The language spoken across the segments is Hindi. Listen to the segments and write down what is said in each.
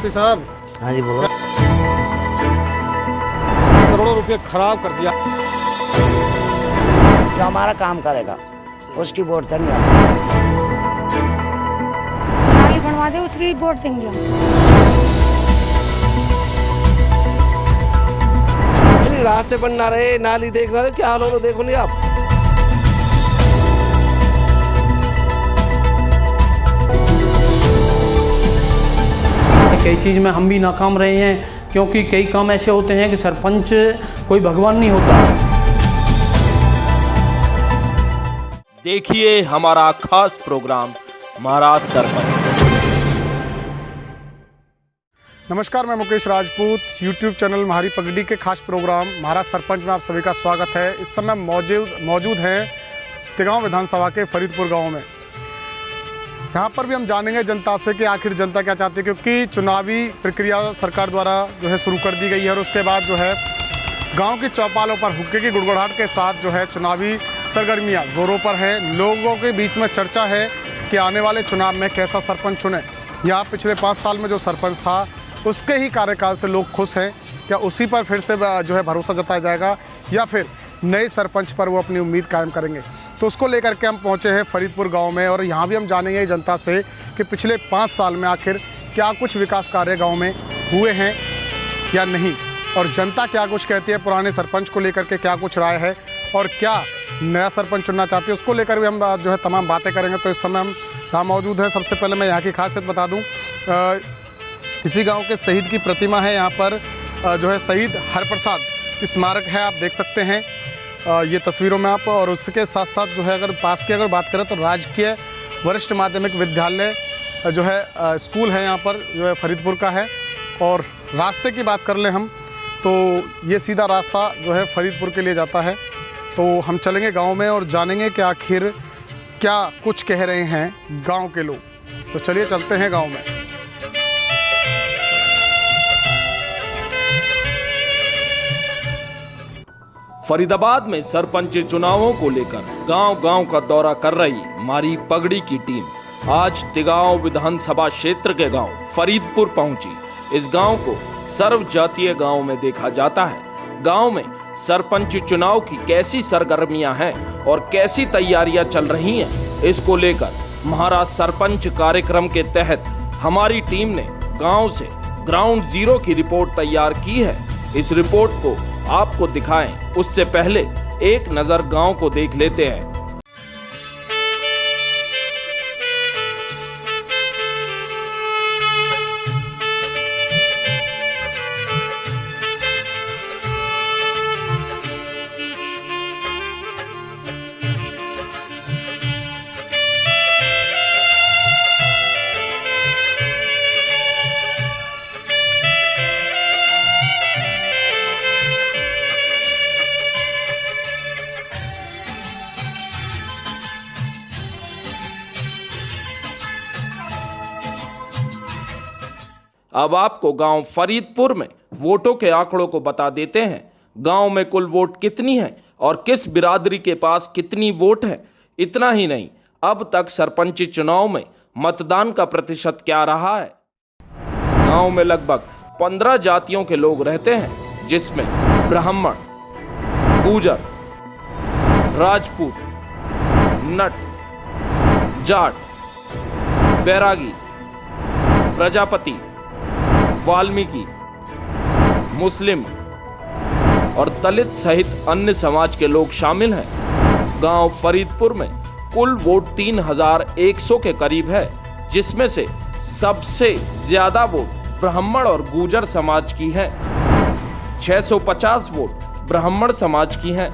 एसपी साहब। हाँ जी बोलो। करोड़ों रुपए खराब कर दिया। जो हमारा काम करेगा उसकी वोट देंगे हम। नाली बनवा दे उसकी वोट देंगे हम। रास्ते बन ना रहे, नाली देख रहे, क्या हाल हो देखो नहीं आप। कई चीज़ में हम भी नाकाम रहे हैं, क्योंकि कई काम ऐसे होते हैं कि सरपंच कोई भगवान नहीं होता। देखिए हमारा खास प्रोग्राम महाराज सरपंच। नमस्कार, मैं मुकेश राजपूत। यूट्यूब चैनल महारी पगड़ी के खास प्रोग्राम महाराज सरपंच में आप सभी का स्वागत है। इस समय मौजूद हैं तिगांव विधानसभा के फरीदपुर गांव में। यहाँ पर भी हम जानेंगे जनता से कि आखिर जनता क्या चाहती है, क्योंकि चुनावी प्रक्रिया सरकार द्वारा जो है शुरू कर दी गई है और उसके बाद जो है गांव की चौपालों पर हुक्के की गुड़गुड़ाहट के साथ जो है चुनावी सरगर्मियाँ जोरों पर हैं। लोगों के बीच में चर्चा है कि आने वाले चुनाव में कैसा सरपंच चुने। यहाँ पिछले 5 साल में जो सरपंच था उसके ही कार्यकाल से लोग खुश हैं, क्या उसी पर फिर से जो है भरोसा जताया जाएगा या फिर नए सरपंच पर वो अपनी उम्मीद कायम करेंगे। तो उसको लेकर के हम पहुंचे हैं फरीदपुर गांव में और यहाँ भी हम जानेंगे जनता से कि पिछले 5 साल में आखिर क्या कुछ विकास कार्य गांव में हुए हैं या नहीं, और जनता क्या कुछ कहती है, पुराने सरपंच को लेकर के क्या कुछ राय है और क्या नया सरपंच चुनना चाहती है, उसको लेकर भी हम जो है तमाम बातें करेंगे। तो इस समय हम यहाँ मौजूद हैं। सबसे पहले मैं यहाँ की खासियत बता दूँ, इसी गाँव के शहीद की प्रतिमा है यहाँ पर, जो है शहीद हरप्रसाद स्मारक है, आप देख सकते हैं ये तस्वीरों में आप। और उसके साथ साथ जो है अगर पास की अगर बात करें तो राजकीय वरिष्ठ माध्यमिक विद्यालय जो है स्कूल है यहाँ पर, जो है फरीदपुर का है। और रास्ते की बात कर लें हम तो ये सीधा रास्ता जो है फरीदपुर के लिए जाता है। तो हम चलेंगे गांव में और जानेंगे कि आखिर क्या कुछ कह रहे हैं गांव के लोग। तो चलिए चलते हैं गांव में। फरीदाबाद में सरपंच चुनावों को लेकर गांव-गांव का दौरा कर रही मारी पगड़ी की टीम आज तिगांव विधानसभा क्षेत्र के गांव फरीदपुर पहुंची। इस गांव को सर्व जातीय गांव में देखा जाता है। गांव में सरपंच चुनाव की कैसी सरगर्मियां हैं और कैसी तैयारियां चल रही हैं, इसको लेकर महाराज सरपंच कार्यक्रम के तहत हमारी टीम ने गांव से ग्राउंड जीरो की रिपोर्ट तैयार की है। इस रिपोर्ट को आपको दिखाएं उससे पहले एक नजर गांव को देख लेते हैं। अब आपको गांव फरीदपुर में वोटों के आंकड़ों को बता देते हैं। गांव में कुल वोट कितनी है और किस बिरादरी के पास कितनी वोट है। इतना ही नहीं, अब तक सरपंची चुनाव में मतदान का प्रतिशत क्या रहा है। गांव में लगभग 15 जातियों के लोग रहते हैं, जिसमें ब्राह्मण, गुजर, राजपूत, नट, जाट, बैरागी, प्रजापति, वाल्मीकि, मुस्लिम और दलित सहित अन्य समाज के लोग शामिल हैं। गांव फरीदपुर में कुल वोट 3100 के करीब है, जिसमें से सबसे ज्यादा वोट ब्राह्मण और गुर्जर समाज की है। 650 वोट ब्राह्मण समाज की हैं,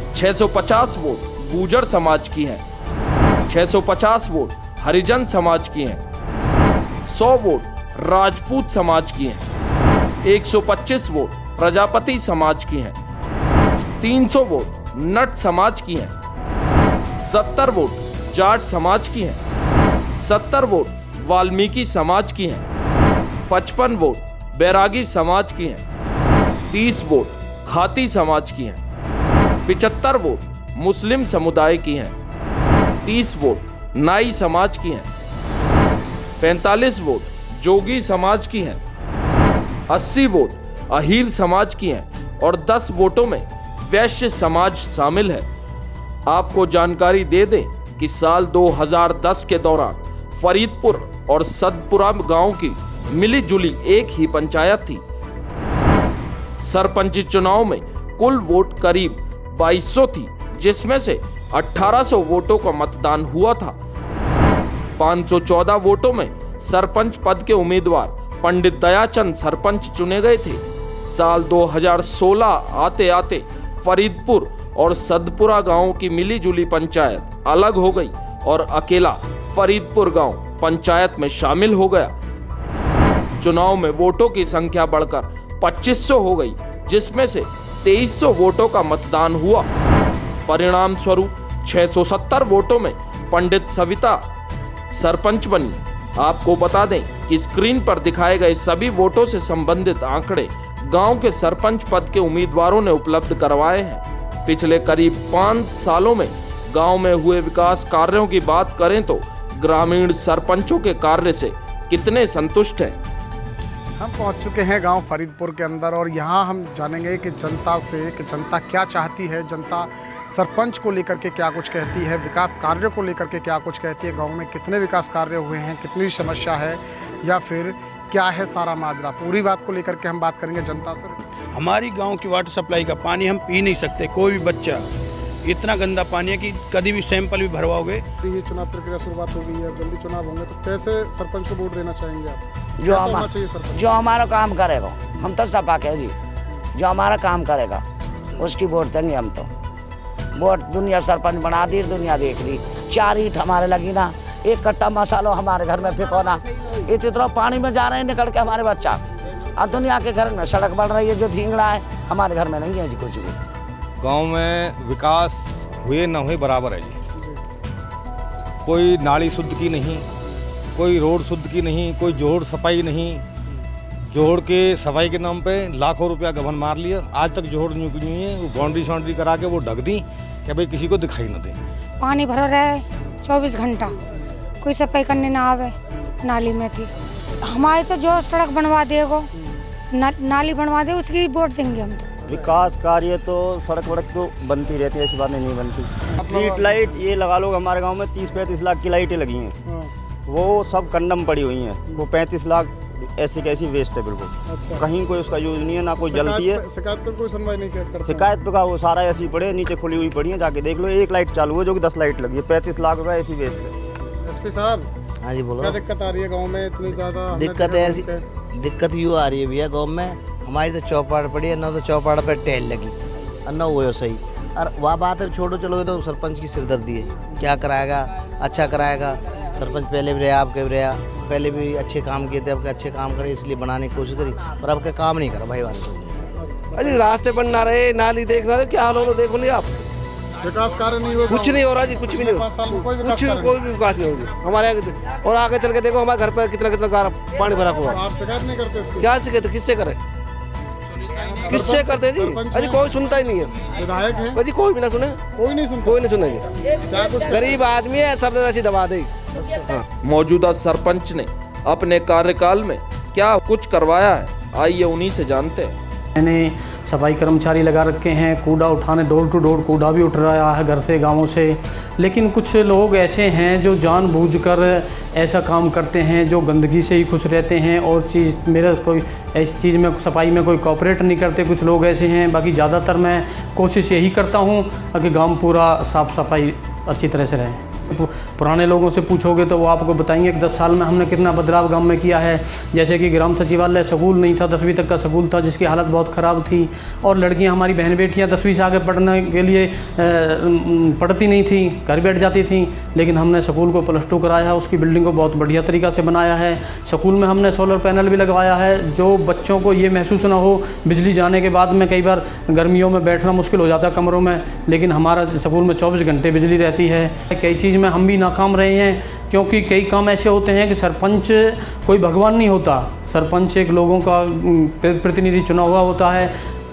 650 वोट गुर्जर समाज की हैं, 650 वोट हरिजन समाज की हैं, 100 वोट राजपूत समाज की हैं, 125 वोट प्रजापति समाज की हैं, 300 वोट नट समाज की हैं, 70 वोट जाट समाज की हैं, 70 वोट वाल्मीकि समाज की हैं, 55 वोट बैरागी समाज की हैं, 30 वोट खाती समाज की हैं, 75 वोट मुस्लिम समुदाय की हैं, 30 वोट नाई समाज की हैं, 45 वोट जोगी समाज की हैं, 80 वोट अहीर समाज की हैं और 10 वोटों में वैश्य समाज शामिल है। आपको जानकारी दे दें कि साल 2010 के दौरान फरीदपुर और सदपुरा गांव की मिली-जुली एक ही पंचायत थी। सरपंची चुनाव में कुल वोट करीब 2200 थी, जिसमें से 1800 वोटों का मतदान हुआ था। 514 वोटों में सरपंच पद के उम्मीदवार पंडित दयाचंद सरपंच चुने गए थे। साल 2016 आते आते फरीदपुर और सदपुरा गांव की मिलीजुली पंचायत अलग हो गई और अकेला फरीदपुर गांव पंचायत में शामिल हो गया। चुनाव में वोटों की संख्या बढ़कर 2500 हो गई, जिसमें से 2300 वोटों का मतदान हुआ। परिणाम स्वरूप 670 वोटों में पंडित सविता सरपंच बनी। आपको बता दें कि स्क्रीन पर दिखाए गए सभी वोटों से संबंधित आंकड़े गांव के सरपंच पद के उम्मीदवारों ने उपलब्ध करवाए हैं। पिछले करीब 5 सालों में गांव में हुए विकास कार्यों की बात करें तो ग्रामीण सरपंचों के कार्य से कितने संतुष्ट हैं। हम पहुंच चुके हैं गांव फरीदपुर के अंदर और यहां हम जानेंगे कि जनता से कि जनता क्या चाहती है, जनता सरपंच को लेकर के क्या कुछ कहती है, विकास कार्यों को लेकर के क्या कुछ कहती है, गांव में कितने विकास कार्य हुए हैं, कितनी समस्या है या फिर क्या है सारा माजरा। पूरी बात को लेकर के हम बात करेंगे जनता से। हमारी गांव की वाटर सप्लाई का पानी हम पी नहीं सकते, कोई भी बच्चा। इतना गंदा पानी है कि कभी भी सैंपल भी भरवाओगे। ये चुनाव प्रक्रिया शुरुआत हो गई है, जल्दी चुनाव होंगे, तो कैसे सरपंच को वोट देना चाहेंगे आप? जो हमारा काम करेगा, हम तो सपा के जी, जो हमारा काम करेगा उसकी वोट देंगे हम तो। वोट दुनिया सरपंच बना दी, दुनिया देख ली। 4 ईंट हमारे लगी ना, 1 कट्टा मसालो हमारे घर में फेंको ना, इतना पानी में जा रहे हैं निकल के हमारे बच्चा। और दुनिया के घर में सड़क बन रही है, जो धींगड़ा है हमारे घर में नहीं है जी कुछ भी। गांव में विकास हुए न हुए बराबर है जी। कोई नाली शुद्ध की नहीं, कोई रोड शुद्ध की नहीं, कोई जोड़ सफाई नहीं। जोड़ के सफाई के नाम पे लाखों रुपया गबन मार लिया। आज तक जोड़ नहीं है, वो बाउंड्री शाउंड्री करा के वो ढक दी कि भाई किसी को दिखाई न दे। पानी भरा रहे 24 घंटा, कोई सफाई करने ना आवे, नाली में थी। हमारे तो जो सड़क बनवा देगो, नाली बनवा दे, उसकी वोट देंगे हम तो। विकास कार्य तो सड़क वड़क तो बनती रहती है, ऐसी बातें नहीं बनती। स्ट्रीट लाइट ये लगा लो, हमारे गांव में 30-35 लाख की लाइटें लगी हैं, वो सब कंडम पड़ी हुई हैं। वो 35 लाख ऐसी कैसी वेस्ट है बिल्कुल। अच्छा। कहीं कोई उसका यूज नहीं है, ना कोई जलती है। शिकायत पर कोई सुनवाई नहीं करता। शिकायत पे का वो सारा ऐसी पड़े, नीचे खुली हुई पड़ी है, जाके देख लो। 1 लाइट चालू है जो कि 10 लाइट लगी है, 35 लाख का ऐसी वेस्ट है। एसपी साहब, हाँ जी बोलो। क्या दिक्कत आ रही है गाँव में इतनी ज़्यादा? दिक्कत यूँ आ रही है भैया, गाँव में हमारी तो चौपाड़ पड़ी है, ना तो चौपाड़ पर टेल लगी और ना वो सही। और वह बात है छोड़ो चलो, तो सरपंच की सिरदर्दी है। क्या कराएगा? अच्छा कराएगा। सरपंच पहले भी रहा, आपके भी रहा, पहले भी अच्छे काम किए थे, अब अच्छे काम करे इसलिए बनाने की कोशिश करी, पर अब का काम नहीं करा भाई वाले। अरे रास्ते बन ना रहे, नाली देख रहे, क्या हाल हो देखो नहीं आप। विकास कार्य नहीं हुआ, कुछ नहीं हो रहा जी, कुछ भी नहीं हो, कोई भी विकास नहीं होगी हमारे आगे। और आगे चल के देखो हमारे घर पर कितना पानी भरा हुआ। आप शिकायत नहीं करते इसकी? क्या शिकायत? किससे करे, किससे करते जी? अजी कोई सुनता ही नहीं है। विधायक है अजी कोई भी ना सुने, कोई नहीं सुनता, कोई नहीं सुनेगी। गरीब आदमी है, सब ऐसी दबा दे। मौजूदा सरपंच ने अपने कार्यकाल में क्या कुछ करवाया है, आइए उन्हीं से जानते हैं। मैंने सफाई कर्मचारी लगा रखे हैं, कूड़ा उठाने, डोर टू डोर कूड़ा भी उठ रहा है घर से, गाँवों से। लेकिन कुछ लोग ऐसे हैं जो जानबूझकर ऐसा काम करते हैं, जो गंदगी से ही खुश रहते हैं और चीज़ मेरा कोई ऐसी चीज़ में सफाई में कोई कॉपरेट नहीं करते। कुछ लोग ऐसे हैं, बाकी ज़्यादातर मैं कोशिश यही करता हूँ कि गाँव पूरा साफ़ सफाई अच्छी तरह से रहे। पुराने लोगों से पूछोगे तो वो आपको बताएंगे कि 10 साल में हमने कितना बदलाव गांव में किया है। जैसे कि ग्राम सचिवालय स्कूल नहीं था, 10वीं तक का स्कूल था जिसकी हालत बहुत ख़राब थी, और लड़कियां हमारी बहन बेटियां 10वीं से आगे पढ़ने के लिए पढ़ती नहीं थी, घर बैठ जाती थी। लेकिन हमने स्कूल को +2 कराया, उसकी बिल्डिंग को बहुत बढ़िया तरीक़ा से बनाया है। स्कूल में हमने सोलर पैनल भी लगवाया है, जो बच्चों को ये महसूस ना हो बिजली जाने के बाद में कई बार गर्मियों में बैठना मुश्किल हो जाता है कमरों में, लेकिन हमारा स्कूल में 24 घंटे बिजली रहती है। कई चीज़ में हम भी नाकाम रहे हैं, क्योंकि कई काम ऐसे होते हैं कि सरपंच कोई भगवान नहीं होता। सरपंच एक लोगों का प्रतिनिधि चुना हुआ होता है।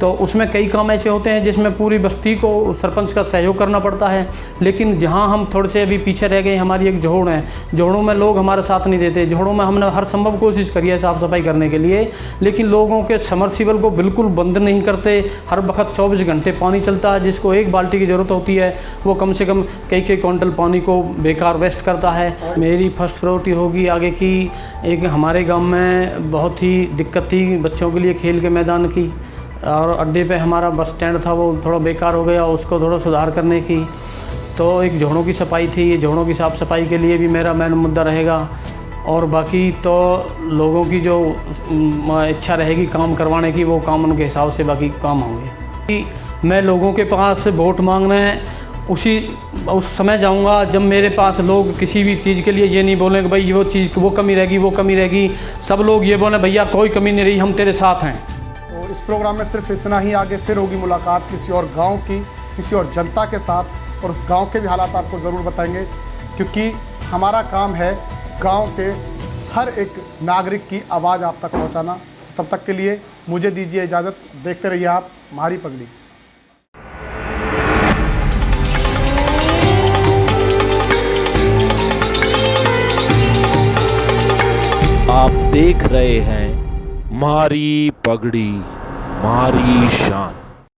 तो उसमें कई काम ऐसे होते हैं जिसमें पूरी बस्ती को सरपंच का सहयोग करना पड़ता है। लेकिन जहाँ हम थोड़े से अभी पीछे रह गए, हमारी एक जोड़ है, जोड़ों में लोग हमारा साथ नहीं देते। जोड़ों में हमने हर संभव कोशिश करी है साफ़ सफाई करने के लिए, लेकिन लोगों के समरसीबल को बिल्कुल बंद नहीं करते। हर वक्त 24 घंटे पानी चलता है, जिसको एक बाल्टी की ज़रूरत होती है वो कम से कम कई क्विंटल पानी को बेकार वेस्ट करता है। मेरी फर्स्ट प्रायोरिटी होगी आगे की, एक हमारे गांव में बहुत ही दिक्कत थी बच्चों के लिए खेल के मैदान की, और अड्डे पे हमारा बस स्टैंड था वो थोड़ा बेकार हो गया, उसको थोड़ा सुधार करने की। तो एक जोड़ों की सफाई थी, ये जोड़ों की साफ़ सफाई के लिए भी मेरा मेन मुद्दा रहेगा। और बाकी तो लोगों की जो इच्छा रहेगी काम करवाने की, वो काम उनके हिसाब से बाकी काम होंगे। मैं लोगों के पास वोट मांगने उस समय जाऊंगा जब मेरे पास लोग किसी भी चीज़ के लिए ये नहीं बोलें कि भाई वो चीज़ वो कमी रहेगी, वो कमी रहेगी। सब लोग ये बोलें भैया कोई कमी नहीं रही, हम तेरे साथ हैं। तो इस प्रोग्राम में सिर्फ इतना ही। आगे फिर होगी मुलाकात किसी और गांव की, किसी और जनता के साथ, और उस गांव के भी हालात आपको ज़रूर बताएंगे, क्योंकि हमारा काम है गांव के हर एक नागरिक की आवाज़ आप तक पहुंचाना। तब तक के लिए मुझे दीजिए इजाज़त। देखते रहिए आप म्हारी पगड़ी। आप देख रहे हैं म्हारी पगड़ी, म्हारी शान।